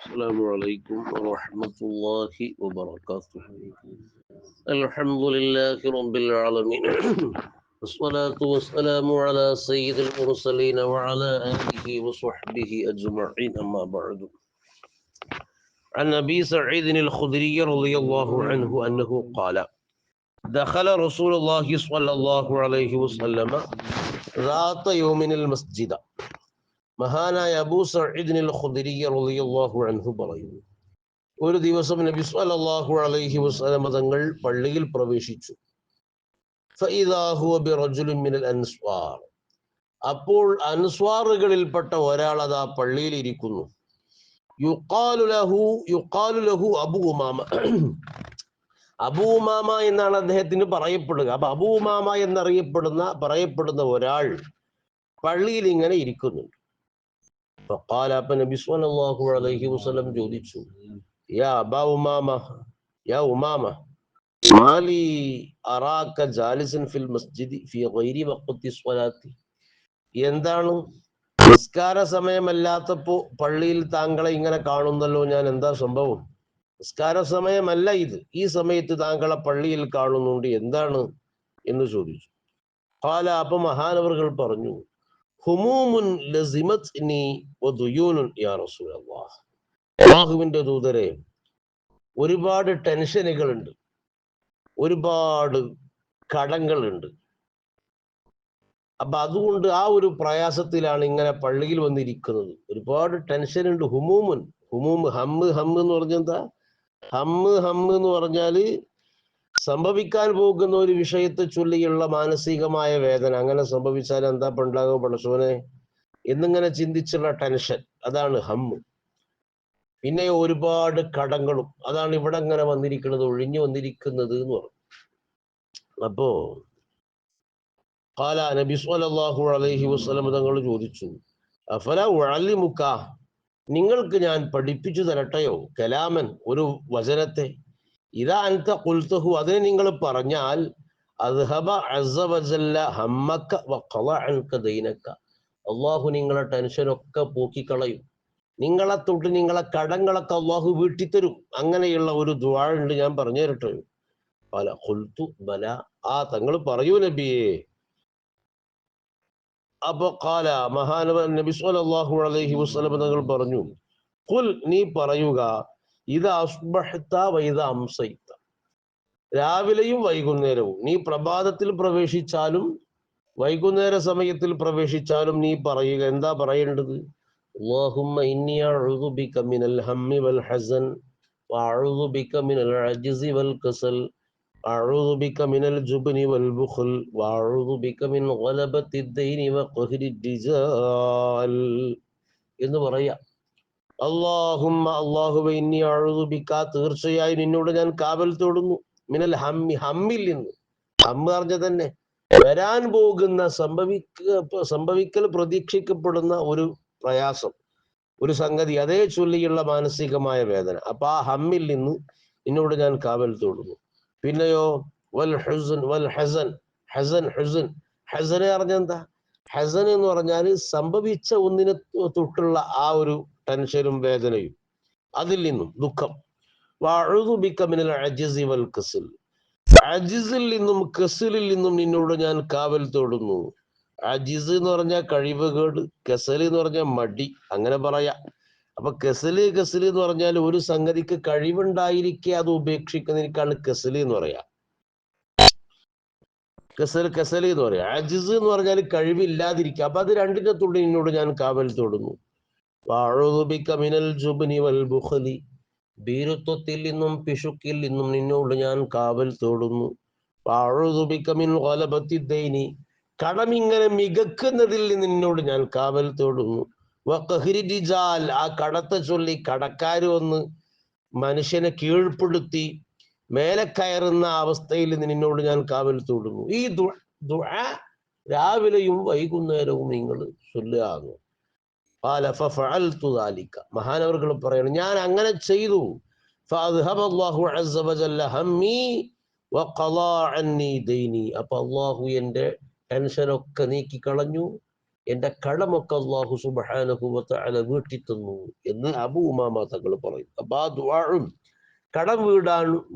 السلام عليكم ورحمة الله وبركاته. الحمد لله رب العالمين والصلاة والسلام على سيد المرسلين وعلى آله وصحبه أجمعين، أما بعد. عن أبي سعيد الخدري رضي الله عنه أنه قال: دخل رسول الله صلى الله عليه وسلم ذات يوم المسجد. മഹാനായ അബൂ സഈദ് അൽ ഖുദരി റളിയല്ലാഹു അൻഹു പറയുന്നു, ഒരു ദിവസം നബി സ്വല്ലല്ലാഹു അലൈഹി വസല്ലം തങ്ങൾ പള്ളിയിൽ പ്രവേശിച്ചു. ഫഇദാ ഹുവ ബിറജുലിൻ മിനൽ അൻസ്വാർ. അപ്പോൾ അൻസ്വാറുകളിൽപ്പെട്ട ഒരാൾ അതാ പള്ളിയിൽ ഇരിക്കുന്നു. യുഖാലു ലഹു അബൂ ഉമാമ. അബൂ ഉമാമ എന്നാണ് അദ്ദേഹത്തിന് പറയപ്പെടുക. അപ്പൊ അബൂ ഉമാമ പറയപ്പെടുന്ന ഒരാൾ പള്ളിയിൽ ഇങ്ങനെ ഇരിക്കുന്നുണ്ട്. فقال അപ്പൊ നബി സ്വല്ലല്ലാഹു അലൈഹി വസല്ലം ചോദിച്ചു, യാ അബാ ഉമാമ, യാ ഉമാമ, മാലി അറാക ജാലിസൻ ഫിൽ മസ്ജിദി ഫി ഗൈരി വഖ്തി സ്വലാത്തി. എന്താണ്, നിസ്കാര സമയമല്ലാത്തപ്പോ പള്ളിയിൽ താങ്കളെ ഇങ്ങനെ കാണുന്നല്ലോ ഞാൻ, എന്താ സംഭവം? നിസ്കാര സമയമല്ല ഇത്, ഈ സമയത്ത് താങ്കളെ പള്ളിയിൽ കാണുന്നുണ്ട്, എന്താണ് എന്ന് ചോദിച്ചു. ഖാല അപ്പൊ മഹാനവറുകൾ പറഞ്ഞു, ഹുമൂമുൻ ലസിമത്നി വദുയൂനുൻ യാ റസൂലല്ലാഹ്. അല്ലാഹുവിന്റെ ദൂതരെ, ഒരുപാട് ടെൻഷനുകളുണ്ട്, ഒരുപാട് കടങ്ങളുണ്ട്. അപ്പൊ അതുകൊണ്ട് ആ ഒരു പ്രയാസത്തിലാണ് ഇങ്ങനെ പള്ളിയിൽ വന്നിരിക്കുന്നത്. ഒരുപാട് ടെൻഷൻ ഉണ്ട്. ഹുമൂമുൻ, ഹമ്മ് എന്ന് പറഞ്ഞെന്താ? ഹമ്മ് എന്ന് പറഞ്ഞാല് സംഭവിക്കാൻ പോകുന്ന ഒരു വിഷയത്തെ ചൊല്ലിയുള്ള മാനസികമായ വേദന. അങ്ങനെ സംഭവിച്ചാൽ എന്താ ഉണ്ടാകുക പടച്ചോനെ എന്നിങ്ങനെ ചിന്തിച്ചുള്ള ടെൻഷൻ, അതാണ് ഹമ്മ്. പിന്നെ ഒരുപാട് കടങ്ങളും, അതാണ് ഇവിടെ ഇങ്ങനെ വന്നിരിക്കുന്നത്, ഒഴിഞ്ഞു വന്നിരിക്കുന്നത് എന്ന് പറഞ്ഞു. അപ്പോ ഖാല നബി സ്വല്ലല്ലാഹു അലൈഹി വസല്ലം തങ്ങൾ ചോദിച്ചു, അഫല ഉഅല്ലിമുക, നിങ്ങൾക്ക് ഞാൻ പഠിപ്പിച്ചു തരട്ടെയോ, കലാമൻ, ഒരു വചനത്തെ, ഇദാ അൻത ഖുൽതുഹു, അതിനെ നിങ്ങൾ പറഞ്ഞാൽ, അദ്ഹബ അസ്സ വജല്ല ഹമ്മക വഖള അൻക ദൈനക, അല്ലാഹു നിങ്ങളെ ടെൻഷനൊക്കെ പോക്കിക്കളയും, നിങ്ങളെ തൊട്ട് നിങ്ങളെ കടങ്ങളൊക്കെ അല്ലാഹു വീട്ടിത്തരും. അങ്ങനെയുള്ള ഒരു ദുആ ഉണ്ട്, ഞാൻ പറഞ്ഞു തരട്ടെ? ഖാല ഖുൽതു ബല, ആ തങ്ങൾ പറയൂ നബിയേ. അപ്പൊ ഖാല മഹാനവൻ നബി സ്വല്ലല്ലാഹു അലൈഹി വസല്ലം തങ്ങൾ പറഞ്ഞു, ഖുൽ, നീ പറയുക, ഇദാ അസ്ബഹത വഇദാ അംസൈത, രാവിലെയും വൈകുന്നേരവും, നീ പ്രഭാതത്തിൽ പ്രവേശിച്ചാലും വൈകുന്നേര സമയത്തിൽ പ്രവേശിച്ചാലും നീ പറയുക. എന്താ പറയേണ്ടത്? അല്ലാഹുമ്മ ഇന്നി അഊദു ബിക മിനൽ ഹമ്മി വൽ ഹസൻ വഅഊദു ബിക മിനൽ അജ്സി വൽ കസൽ അഊദു ബിക മിനൽ ജുബ്നി വൽ ബുഖൽ വഅഊദു ബിക മിൻ ഗലബത്തി ദൈനി വഖഹ്രി റിജാൽ എന്ന് പറയാ. അല്ലാഹുമ്മ, അല്ലാഹുവേ, ഇന്നി അഊദു ബിക, തീർച്ചയായും നിന്നോട് ഞാൻ കാവൽ തേടുന്നു, മിനൽ ഹമ്മി, ഹമ്മിൽ നിന്ന്. ഹമ്മ് പറഞ്ഞ തന്നെ വരാൻ പോകുന്ന, സംഭവിക്കൽ പ്രതീക്ഷിക്കപ്പെടുന്ന ഒരു പ്രയാസം, ഒരു സംഗതി, അതേ ചൊല്ലിയുള്ള മാനസികമായ വേദന. അപ്പൊ ആ ഹമ്മിൽ നിന്ന് നിന്നോട് ഞാൻ കാവൽ തേടുന്നു. പിന്നെയോ വൽ ഹുസ്ൻ വൽ ഹസൻ, ഹസൻ പറഞ്ഞെന്താ? ഹസൻ എന്ന് പറഞ്ഞാൽ സംഭവിച്ച ഒന്നിനെ തൊട്ടുള്ള ആ ഒരു ടെൻഷനും വേദനയും, അതിൽ നിന്നും ദുഃഖം. വഅഊദു ബിക മിനൽ അജ്സി വൽ കസൽ, അജിസിൽ നിന്നും കസലിൽ നിന്നും നിന്നോട് ഞാൻ കാവൽ തേടുന്നു. അജിസ് എന്ന് പറഞ്ഞാൽ കഴിവുകേട്, കസൽ എന്ന് പറഞ്ഞാൽ മടി, അങ്ങനെ പറയാം. അപ്പൊ കസല് എന്ന് പറഞ്ഞാൽ ഒരു സംഗതിക്ക് കഴിവുണ്ടായിരിക്കെ അത് ഉപേക്ഷിക്കുന്നതിനാണ് കസല് എന്ന് പറയാ. കസല് എന്ന് പറയാം. അജിസ് എന്ന് പറഞ്ഞാൽ കഴിവില്ലാതിരിക്കുക. അപ്പൊ അത് രണ്ടിന്റെ തൊട്ട് നിന്നോട് ഞാൻ കാവൽ തേടുന്നു. വഅഊദു ബിക മിനൽ ജുബ്നി വൽ ബുഖലി, ഭീരുത്വത്തിൽ നിന്നും പിശുക്കിൽ നിന്നും നിന്നോട് ഞാൻ കാവൽ തേടുന്നു. വഅഊദു ബിക മിൻ ഗലബത്തി ദൈനി, കടമിങ്ങനെ മികക്കുന്നതിൽ നിന്ന് നിന്നോട് ഞാൻ കാവൽ തേടുന്നു. വഖഹ്രി റിജാൽ, ആ കടത്തെ ചൊല്ലി കടക്കാര് വന്ന് മനുഷ്യനെ കീഴ്പ്പെടുത്തി മേലെ കയറുന്ന അവസ്ഥയിൽ നിന്ന് നിന്നോട് ഞാൻ കാവൽ തേടുന്നു. ഈ ദുആ രാവിലെയും വൈകുന്നേരവും നിങ്ങൾ ചൊല്ലുക. മഹാനവറുകൾ പറയണം, ഞാൻ അങ്ങനെ ചെയ്തു. അപ്പൊ അള്ളാഹു എന്റെ ടെൻഷനൊക്കെ നീക്കിക്കളഞ്ഞു, എന്റെ കടമൊക്കെ അല്ലാഹു സുബ്ഹാനഹു വ തആല വീട്ടി തന്നു എന്ന് അബൂ ഉമാമ തങ്ങൾ പറയും. അപ്പൊ ആ ദുആഉം കടം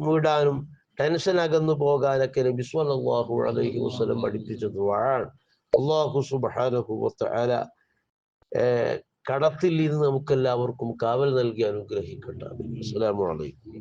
വീടാനും ടെൻഷൻ അകന്നു പോകാനൊക്കെ നബി സ്വല്ലല്ലാഹു അലൈഹി വസല്ലം പഠിപ്പിച്ച ദുആണ്. അല്ലാഹു സുബ്ഹാനഹു വ തആല കടത്തിൽ നിന്ന് നമുക്കെല്ലാവർക്കും കാവൽ നൽകി അനുഗ്രഹിക്കട്ടെ. അസ്സലാമു അലൈക്കും.